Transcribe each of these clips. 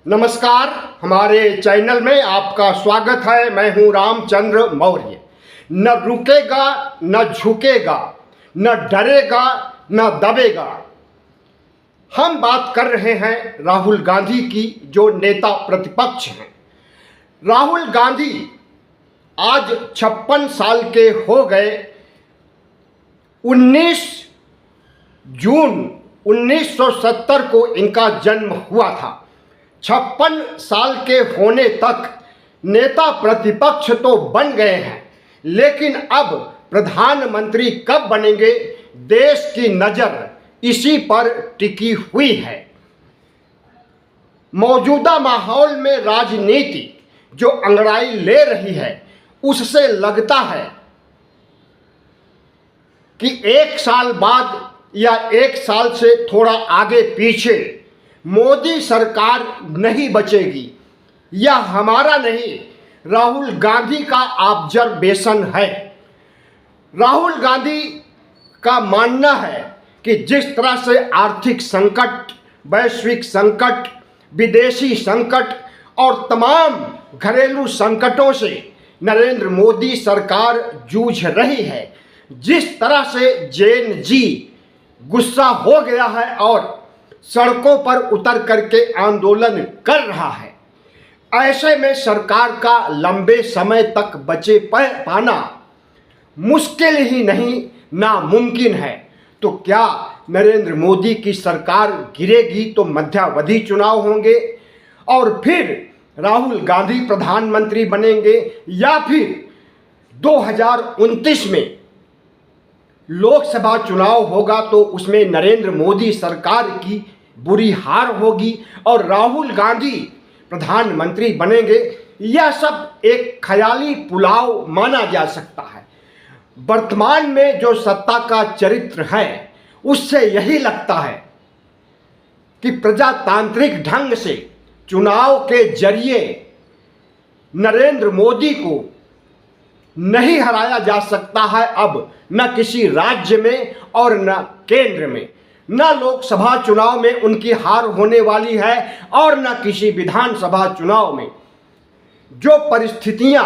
नमस्कार, हमारे चैनल में आपका स्वागत है। मैं हूं रामचंद्र मौर्य। न रुकेगा, न झुकेगा, न डरेगा, न दबेगा। हम बात कर रहे हैं राहुल गांधी की, जो नेता प्रतिपक्ष हैं। राहुल गांधी आज 56 साल के हो गए। 19 जून 1970 को इनका जन्म हुआ था। 56 साल के होने तक नेता प्रतिपक्ष तो बन गए हैं, लेकिन अब प्रधानमंत्री कब बनेंगे, देश की नज़र इसी पर टिकी हुई है। मौजूदा माहौल में राजनीति जो अंगड़ाई ले रही है, उससे लगता है कि 1 साल बाद या 1 साल से थोड़ा आगे पीछे मोदी सरकार नहीं बचेगी। यह हमारा नहीं, राहुल गांधी का ऑब्जर्वेशन है। राहुल गांधी का मानना है कि जिस तरह से आर्थिक संकट, वैश्विक संकट, विदेशी संकट और तमाम घरेलू संकटों से नरेंद्र मोदी सरकार जूझ रही है, जिस तरह से जेन जी गुस्सा हो गया है और सड़कों पर उतर करके आंदोलन कर रहा है, ऐसे में सरकार का लंबे समय तक बचे पाना मुश्किल ही नहीं, नामुमकिन है। तो क्या नरेंद्र मोदी की सरकार गिरेगी तो मध्यावधि चुनाव होंगे और फिर राहुल गांधी प्रधानमंत्री बनेंगे, या फिर 2029 में लोकसभा चुनाव होगा तो उसमें नरेंद्र मोदी सरकार की बुरी हार होगी और राहुल गांधी प्रधानमंत्री बनेंगे। यह सब एक ख्याली पुलाव माना जा सकता है। वर्तमान में जो सत्ता का चरित्र है, उससे यही लगता है कि प्रजातांत्रिक ढंग से चुनाव के जरिए नरेंद्र मोदी को नहीं हराया जा सकता है। अब न किसी राज्य में और न केंद्र में, न लोकसभा चुनाव में उनकी हार होने वाली है और न किसी विधानसभा चुनाव में। जो परिस्थितियां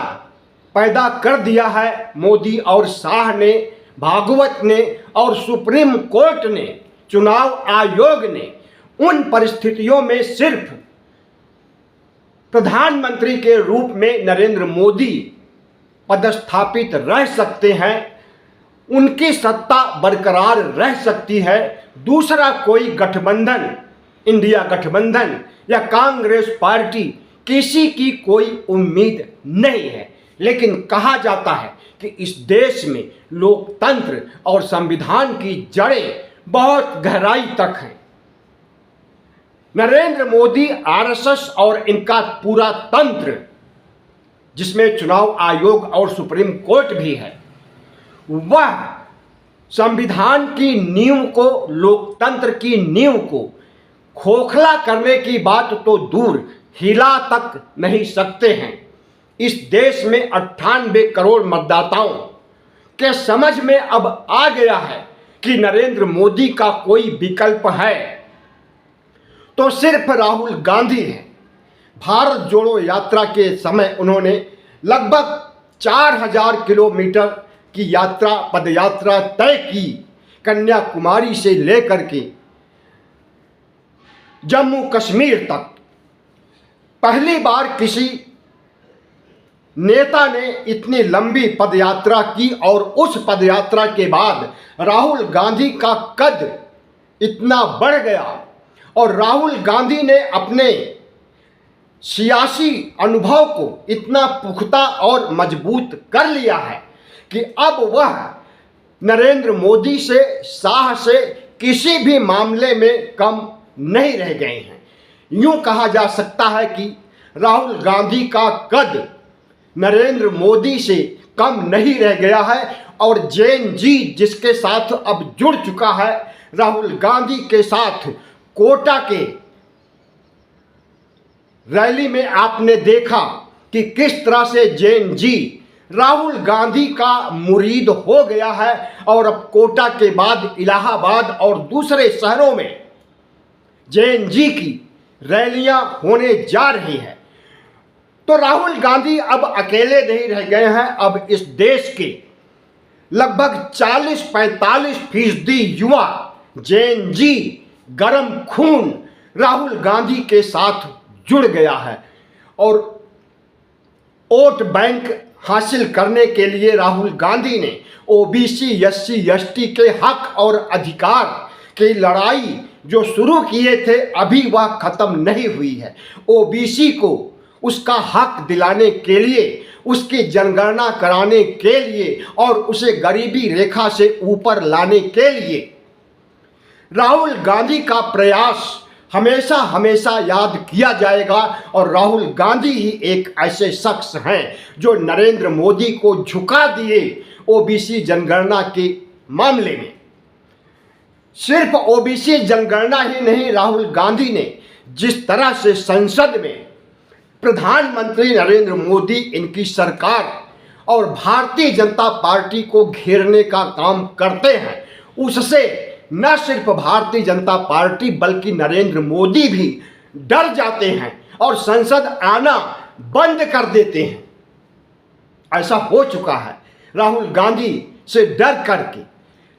पैदा कर दिया है मोदी और शाह ने, भागवत ने और सुप्रीम कोर्ट ने, चुनाव आयोग ने, उन परिस्थितियों में सिर्फ प्रधानमंत्री के रूप में नरेंद्र मोदी पदस्थापित रह सकते हैं, उनकी सत्ता बरकरार रह सकती है। दूसरा कोई गठबंधन, इंडिया गठबंधन या कांग्रेस पार्टी, किसी की कोई उम्मीद नहीं है। लेकिन कहा जाता है कि इस देश में लोकतंत्र और संविधान की जड़ें बहुत गहराई तक हैं। नरेंद्र मोदी, आरएसएस और इनका पूरा तंत्र, जिसमें चुनाव आयोग और सुप्रीम कोर्ट भी है, वह संविधान की नींव को, लोकतंत्र की नींव को खोखला करने की बात तो दूर, हिला तक नहीं सकते हैं। इस देश में 98 करोड़ मतदाताओं के समझ में अब आ गया है कि नरेंद्र मोदी का कोई विकल्प है तो सिर्फ राहुल गांधी है। भारत जोड़ो यात्रा के समय उन्होंने लगभग 4000 किलोमीटर की यात्रा, पदयात्रा तय की, कन्याकुमारी से लेकर के जम्मू कश्मीर तक। पहली बार किसी नेता ने इतनी लंबी पदयात्रा की और उस पदयात्रा के बाद राहुल गांधी का कद इतना बढ़ गया और राहुल गांधी ने अपने सियासी अनुभव को इतना पुख्ता और मजबूत कर लिया है कि अब वह नरेंद्र मोदी से, शाह से किसी भी मामले में कम नहीं रह गए हैं। यूं कहा जा सकता है कि राहुल गांधी का कद नरेंद्र मोदी से कम नहीं रह गया है और जेन जी जिसके साथ अब जुड़ चुका है, राहुल गांधी के साथ कोटा के रैली में आपने देखा कि किस तरह से जेन जी राहुल गांधी का मुरीद हो गया है और अब कोटा के बाद इलाहाबाद और दूसरे शहरों में जेन जी की रैलियां होने जा रही हैं। तो राहुल गांधी अब अकेले नहीं रह गए हैं। अब इस देश के लगभग 40-45% युवा जेन जी गरम खून राहुल गांधी के साथ जुड़ गया है और वोट बैंक हासिल करने के लिए राहुल गांधी ने ओबीसी एससी एसटी के हक और अधिकार की लड़ाई जो शुरू किए थे अभी वह खत्म नहीं हुई है। ओबीसी को उसका हक दिलाने के लिए, उसकी जनगणना कराने के लिए और उसे गरीबी रेखा से ऊपर लाने के लिए राहुल गांधी का प्रयास हमेशा हमेशा याद किया जाएगा। और राहुल गांधी ही एक ऐसे शख्स हैं जो नरेंद्र मोदी को झुका दिए ओबीसी जनगणना के मामले में। सिर्फ ओबीसी जनगणना ही नहीं, राहुल गांधी ने जिस तरह से संसद में प्रधानमंत्री नरेंद्र मोदी, इनकी सरकार और भारतीय जनता पार्टी को घेरने का काम करते हैं, उससे न सिर्फ भारतीय जनता पार्टी बल्कि नरेंद्र मोदी भी डर जाते हैं और संसद आना बंद कर देते हैं। ऐसा हो चुका है। राहुल गांधी से डर करके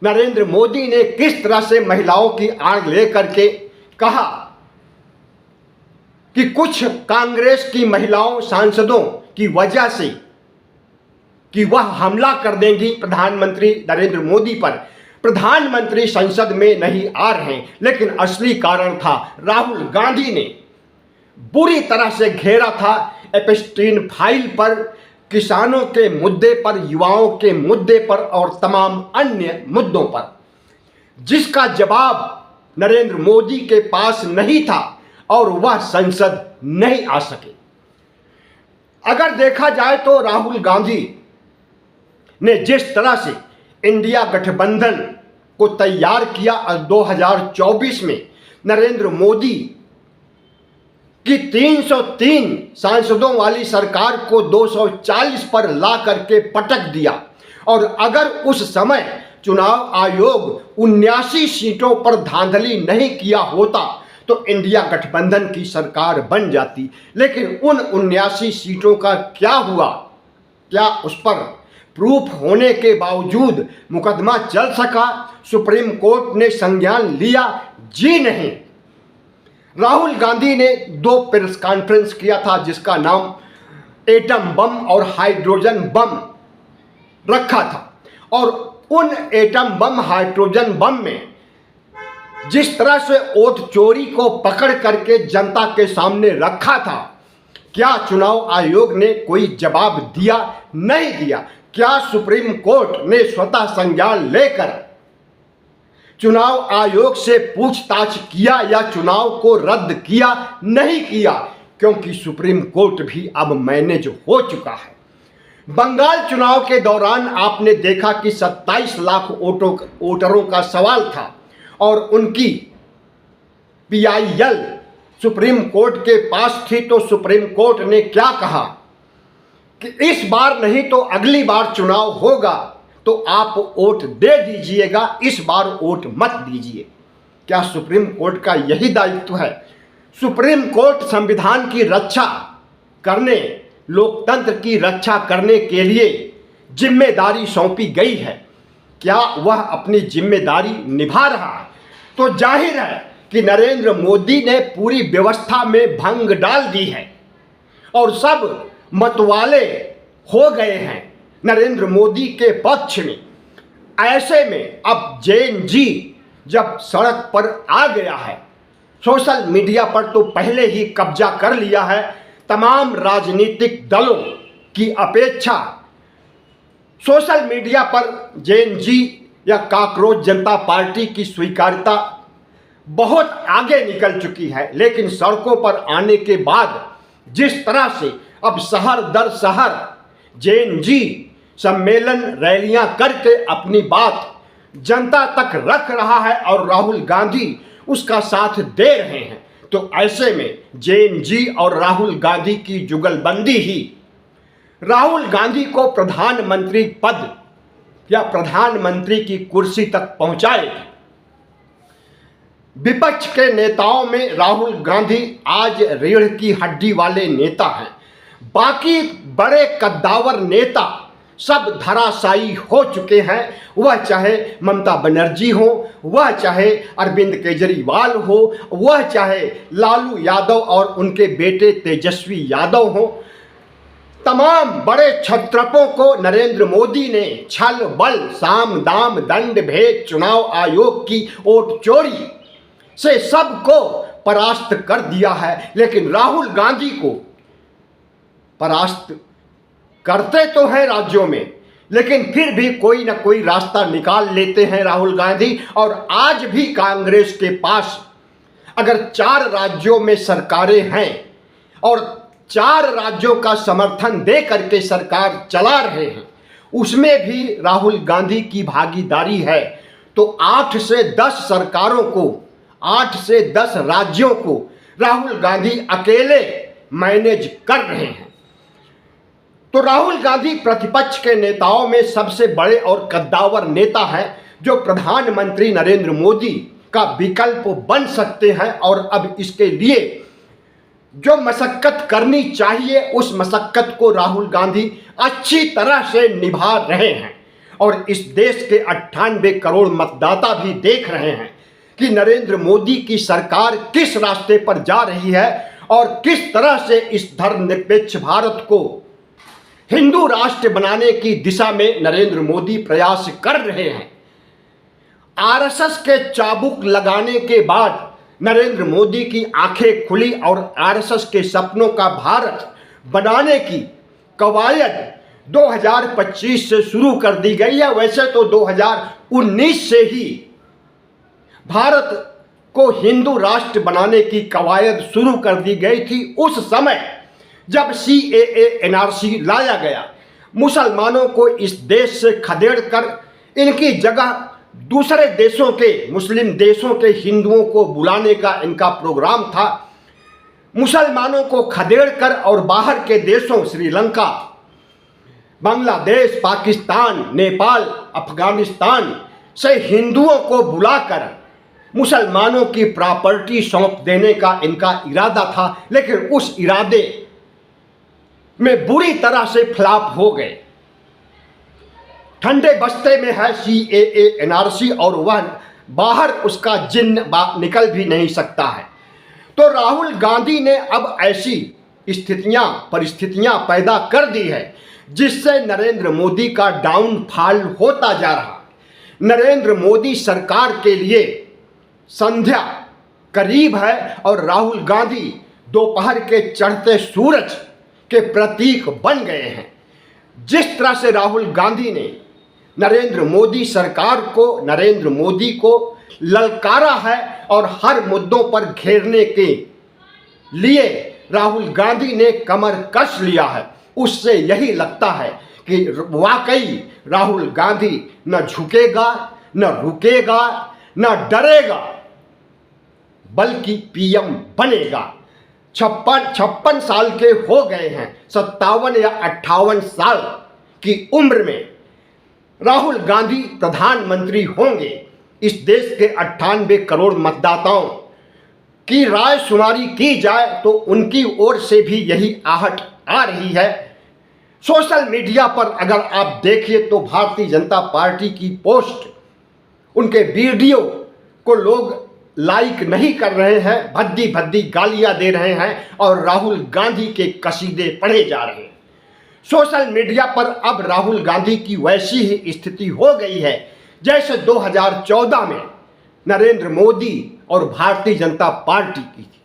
नरेंद्र मोदी ने किस तरह से महिलाओं की आड़ लेकर के कहा कि कुछ कांग्रेस की महिलाओं सांसदों की वजह से कि वह हमला कर देंगी प्रधानमंत्री नरेंद्र मोदी पर, प्रधानमंत्री संसद में नहीं आ रहे हैं। लेकिन असली कारण था राहुल गांधी ने बुरी तरह से घेरा था एप्स्टीन फाइल पर, किसानों के मुद्दे पर, युवाओं के मुद्दे पर और तमाम अन्य मुद्दों पर, जिसका जवाब नरेंद्र मोदी के पास नहीं था और वह संसद नहीं आ सके। अगर देखा जाए तो राहुल गांधी ने जिस तरह से इंडिया गठबंधन को तैयार किया 2024 में नरेंद्र मोदी की 303 सांसदों वाली सरकार को 240 पर ला करके पटक दिया। और अगर उस समय चुनाव आयोग 79 सीटों पर धांधली नहीं किया होता तो इंडिया गठबंधन की सरकार बन जाती। लेकिन उन 79 सीटों का क्या हुआ? क्या उस पर प्रूफ होने के बावजूद मुकदमा चल सका? सुप्रीम कोर्ट ने संज्ञान लिया? जी नहीं। राहुल गांधी ने 2 प्रेस कॉन्फ्रेंस किया था जिसका नाम एटम बम और हाइड्रोजन बम रखा था। और उन एटम बम हाइड्रोजन बम में जिस तरह से वोट चोरी को पकड़ करके जनता के सामने रखा था, क्या चुनाव आयोग ने कोई जवाब दिया? नहीं दिया। क्या सुप्रीम कोर्ट ने स्वतः संज्ञान लेकर चुनाव आयोग से पूछताछ किया या चुनाव को रद्द किया? नहीं किया, क्योंकि सुप्रीम कोर्ट भी अब मैनेज हो चुका है। बंगाल चुनाव के दौरान आपने देखा कि 27 लाख वोटरों का सवाल था और उनकी PIL सुप्रीम कोर्ट के पास थी। तो सुप्रीम कोर्ट ने क्या कहा कि इस बार नहीं तो अगली बार चुनाव होगा तो आप वोट दे दीजिएगा, इस बार वोट मत दीजिए। क्या सुप्रीम कोर्ट का यही दायित्व है? सुप्रीम कोर्ट संविधान की रक्षा करने, लोकतंत्र की रक्षा करने के लिए जिम्मेदारी सौंपी गई है। क्या वह अपनी जिम्मेदारी निभा रहा है? तो जाहिर है कि नरेंद्र मोदी ने पूरी व्यवस्था में भंग डाल दी है और सब मतवाले हो गए हैं नरेंद्र मोदी के पक्ष में। ऐसे में अब जेएनजी जब सड़क पर आ गया है, सोशल मीडिया पर तो पहले ही कब्जा कर लिया है, तमाम राजनीतिक दलों की अपेक्षा सोशल मीडिया पर जेएनजी या काकरोच जनता पार्टी की स्वीकार्यता बहुत आगे निकल चुकी है। लेकिन सड़कों पर आने के बाद जिस तरह से अब शहर दर शहर जेएनजी सम्मेलन, रैलियां करके अपनी बात जनता तक रख रहा है और राहुल गांधी उसका साथ दे रहे हैं, तो ऐसे में जेएनजी और राहुल गांधी की जुगलबंदी ही राहुल गांधी को प्रधानमंत्री पद या प्रधानमंत्री की कुर्सी तक पहुंचाएगी। विपक्ष के नेताओं में राहुल गांधी आज रीढ़ की हड्डी वाले नेता हैं। बाकी बड़े कद्दावर नेता सब धराशायी हो चुके हैं। वह चाहे ममता बनर्जी हो, वह चाहे अरविंद केजरीवाल हो, वह चाहे लालू यादव और उनके बेटे तेजस्वी यादव हो। तमाम बड़े क्षत्रपों को नरेंद्र मोदी ने छल बल साम दाम दंड भेद चुनाव आयोग की वोट चोरी से सबको परास्त कर दिया है। लेकिन राहुल गांधी को परास्त करते तो हैं राज्यों में, लेकिन फिर भी कोई ना कोई रास्ता निकाल लेते हैं राहुल गांधी। और आज भी कांग्रेस के पास अगर 4 राज्यों में सरकारें हैं और 4 राज्यों का समर्थन दे करके सरकार चला रहे हैं, उसमें भी राहुल गांधी की भागीदारी है, तो 8 से 10 सरकारों को, 8 से 10 राज्यों को राहुल गांधी अकेले मैनेज कर रहे हैं। तो राहुल गांधी प्रतिपक्ष के नेताओं में सबसे बड़े और कद्दावर नेता हैं, जो प्रधानमंत्री नरेंद्र मोदी का विकल्प बन सकते हैं। और अब इसके लिए जो मशक्कत करनी चाहिए, उस मशक्कत को राहुल गांधी अच्छी तरह से निभा रहे हैं। और इस देश के 98 करोड़ मतदाता भी देख रहे हैं कि नरेंद्र मोदी की सरकार किस रास्ते पर जा रही है और किस तरह से इस धर्मनिरपेक्ष भारत को हिंदू राष्ट्र बनाने की दिशा में नरेंद्र मोदी प्रयास कर रहे हैं। आरएसएस के चाबुक लगाने के बाद नरेंद्र मोदी की आंखें खुली और आरएसएस के सपनों का भारत बनाने की कवायद 2025 से शुरू कर दी गई है। वैसे तो 2019 से ही भारत को हिंदू राष्ट्र बनाने की कवायद शुरू कर दी गई थी। उस समय जब CAA NRC लाया गया, मुसलमानों को इस देश से खदेड़ कर इनकी जगह दूसरे देशों के, मुस्लिम देशों के हिंदुओं को बुलाने का इनका प्रोग्राम था। मुसलमानों को खदेड़ कर और बाहर के देशों श्रीलंका, बांग्लादेश, पाकिस्तान, नेपाल, अफगानिस्तान से हिंदुओं को बुलाकर मुसलमानों की प्रॉपर्टी सौंप देने का इनका इरादा था। लेकिन उस इरादे में बुरी तरह से फ्लॉप हो गए। ठंडे बस्ते में है CAA NRC और वह बाहर उसका जिन्न निकल भी नहीं सकता है। तो राहुल गांधी ने अब ऐसी परिस्थितियां पैदा कर दी है जिससे नरेंद्र मोदी का डाउनफॉल होता जा रहा। नरेंद्र मोदी सरकार के लिए संध्या करीब है और राहुल गांधी दोपहर के चढ़ते सूरज के प्रतीक बन गए हैं। जिस तरह से राहुल गांधी ने नरेंद्र मोदी सरकार को, नरेंद्र मोदी को ललकारा है और हर मुद्दों पर घेरने के लिए राहुल गांधी ने कमर कस लिया है, उससे यही लगता है कि वाकई राहुल गांधी न झुकेगा, न रुकेगा, न डरेगा, बल्कि PM बनेगा। 56 साल के हो गए हैं, 57 या 58 साल की उम्र में राहुल गांधी प्रधानमंत्री होंगे। इस देश के 98 करोड़ मतदाताओं की राय शुमारी की जाए तो उनकी ओर से भी यही आहट आ रही है। सोशल मीडिया पर अगर आप देखिए तो भारतीय जनता पार्टी की पोस्ट, उनके वीडियो को लोग लाइक नहीं कर रहे हैं, भद्दी भद्दी गालियां दे रहे हैं और राहुल गांधी के कसीदे पढ़े जा रहे हैं। सोशल मीडिया पर अब राहुल गांधी की वैसी ही स्थिति हो गई है जैसे 2014 में नरेंद्र मोदी और भारतीय जनता पार्टी की थी।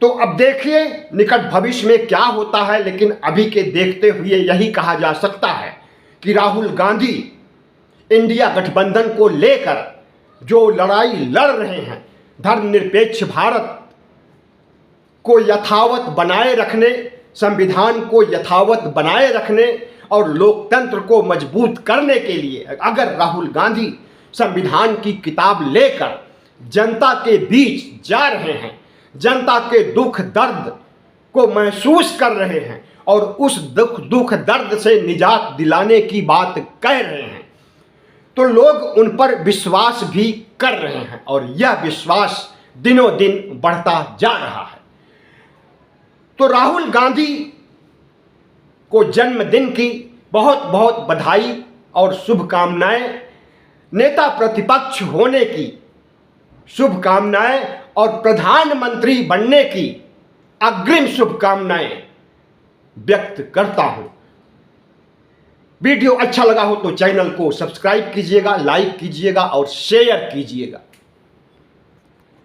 तो अब देखिए निकट भविष्य में क्या होता है, लेकिन अभी के देखते हुए यही कहा जा सकता है कि राहुल गांधी इंडिया गठबंधन को लेकर जो लड़ाई लड़ रहे हैं, धर्मनिरपेक्ष भारत को यथावत बनाए रखने, संविधान को यथावत बनाए रखने और लोकतंत्र को मजबूत करने के लिए अगर राहुल गांधी संविधान की किताब लेकर जनता के बीच जा रहे हैं, जनता के दुख दर्द को महसूस कर रहे हैं और उस दुख दर्द से निजात दिलाने की बात कह रहे हैं, तो लोग उन पर विश्वास भी कर रहे हैं और यह विश्वास दिनों दिन बढ़ता जा रहा है। तो राहुल गांधी को जन्मदिन की बहुत बहुत बधाई और शुभकामनाएं, नेता प्रतिपक्ष होने की शुभकामनाएं और प्रधानमंत्री बनने की अग्रिम शुभकामनाएं व्यक्त करता हूं। वीडियो अच्छा लगा हो तो चैनल को सब्सक्राइब कीजिएगा, लाइक कीजिएगा और शेयर कीजिएगा।